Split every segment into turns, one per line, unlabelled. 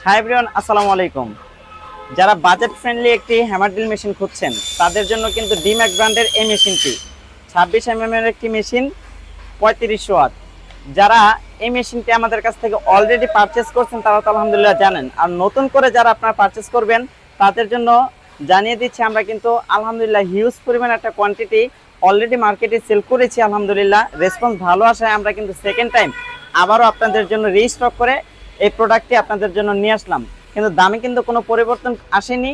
Hi everyone, আসসালামু আলাইকুম। যারা বাজেট ফ্রেন্ডলি একটি হ্যামার ড্রিল মেশিন খুঁজছেন তাদের জন্য কিন্তু ডিম্যাক ব্র্যান্ডের এই মেশিনটি 26 এর একটি মেশিন, 3500 ওয়াট। যারা এই মেশিনটি আমাদের কাছ থেকে অলরেডি পারচেস করছেন তারা তো আলহামদুলিল্লাহ জানেন, আর নতুন করে যারা আপনারা পারচেস করবেন তাদের জন্য জানিয়ে দিচ্ছি আমরা কিন্তু আলহামদুলিল্লাহ হিউজ পরিমাণ একটা কোয়ান্টিটি অলরেডি মার্কেটে সেল করেছি। আলহামদুলিল্লাহ রেসপন্স ভালো আসায় আমরা কিন্তু সেকেন্ড টাইম আবারও আপনাদের জন্য রিস্টক করে এই প্রোডাক্টটি আপনাদের জন্য নিয়ে আসলাম। কিন্তু দামে কিন্তু কোনো পরিবর্তন আসেনি,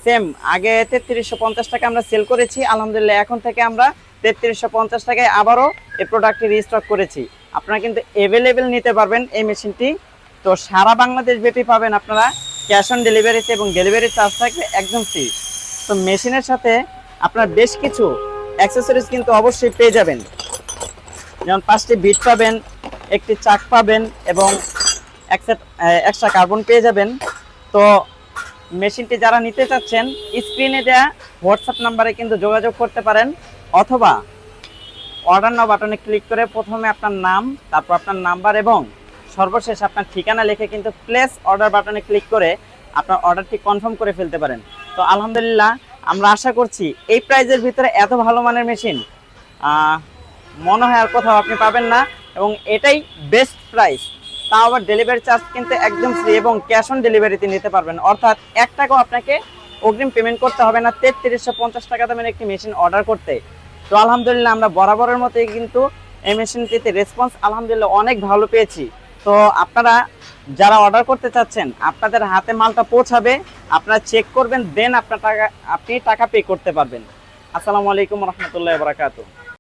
সেম আগে 3350 টাকা আমরা সেল করেছি। আলহামদুলিল্লাহ এখন থেকে আমরা 3350 টাকায় আবারও এই প্রোডাক্টটি রিস্টক করেছি। আপনারা কিন্তু অ্যাভেলেবেল নিতে পারবেন এই মেশিনটি। তো সারা বাংলাদেশ ব্যাপী পাবেন আপনারা ক্যাশ অন ডেলিভারিতে, এবং ডেলিভারি চার্জ থাকবে একদম ফ্রি। তো মেশিনের সাথে আপনার বেশ কিছু অ্যাক্সেসরিজ কিন্তু অবশ্যই পেয়ে যাবেন, যেমন 5টি বিট পাবেন, একটি চাক পাবেন এবং এক সেট এক্সট্রা কার্বন পেয়ে যাবেন। তো মেশিনটি যারা নিতে চাচ্ছেন স্ক্রিনে দেওয়া হোয়াটসঅ্যাপ নাম্বারে কিন্তু যোগাযোগ করতে পারেন, অথবা অর্ডার নাও বাটনে ক্লিক করে প্রথমে আপনার নাম, তারপর আপনার নাম্বার এবং সর্বশেষ আপনার ঠিকানা লিখে কিন্তু প্লেস অর্ডার বাটনে ক্লিক করে আপনার অর্ডারটি কনফার্ম করে ফেলতে পারেন। তো আলহামদুলিল্লাহ আমরা আশা করছি এই প্রাইজের ভিতরে এত ভালো মানের মেশিন মনে হয় আর কোথাও আপনি পাবেন না, এবং এটাই বেস্ট প্রাইস। তাও আবার ডেলিভারি চার্জ কিন্তু একদম ফ্রি এবং ক্যাশ অন ডেলিভারিতে নিতে পারবেন, অর্থাৎ 1 টাকাও আপনাকে অগ্রিম পেমেন্ট করতে হবে না 3350 টাকা দামের একটি মেশিন অর্ডার করতে। তো আলহামদুলিল্লাহ আমরা বরাবরের মতোই কিন্তু এই মেশিনটিতে রেসপন্স আলহামদুলিল্লাহ অনেক ভালো পেয়েছি। তো আপনারা যারা অর্ডার করতে চাচ্ছেন আপনাদের হাতে মালটা পৌঁছাবে, আপনারা চেক করবেন, দেন আপনি টাকা পে করতে পারবেন। আসসালামু আলাইকুম রহমতুল্লাহ বারাকাতুহু।